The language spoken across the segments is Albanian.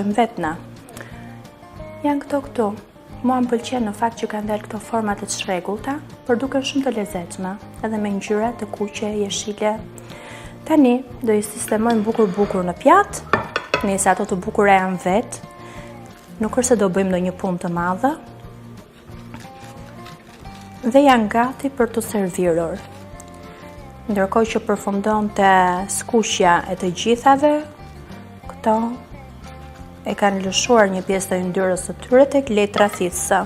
vetna. Janë këto. Mua më pëlqen në fakt që kanë dalë këto format të çrregullta, por duken shumë të lezetshme, edhe me ngjyra të kuqe, jeshile. Tani do i sistemojmë bukur në pjatë, nëse ato të bukura janë vetë. Nuk është se do bëjmë ndonjë punë të madhe. Dhe janë gati për të servirur. Ndërkohë që përfundon të skuqja e të gjithave, këto e kanë lëshuar një pjesë të yndyrës së tyre tek letra thithëse.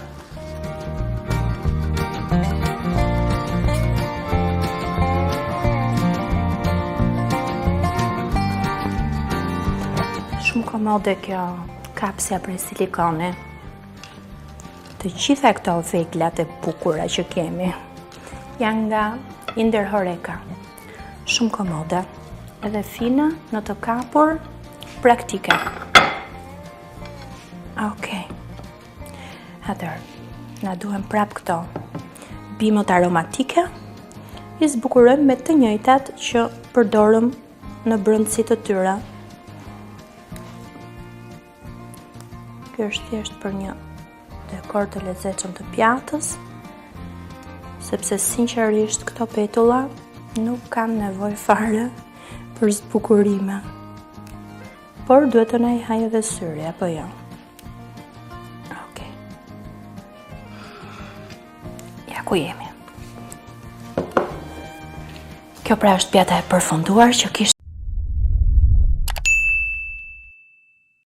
Shumë komode kjo kapsja prej silikoni. Të gjitha këto veglat e bukura që kemi janë nga Inder Horeca. Shumë komode, edhe fina, në të kapur, praktike. Okej. Atëherë, na duhen prap këto bimët aromatike. I zbukurojmë me të njëjtat që përdorëm në brendësi të tyre. Kjo është thjesht për një dekor të lezetshëm të pjatës, sepse sinqerisht këto petulla nuk kanë nevojë fare për zbukurime. Por duhet të na i hajë edhe syri, apo jo? Okej. Ja ku jemi. Kjo pra është pjata e përfunduar që kishte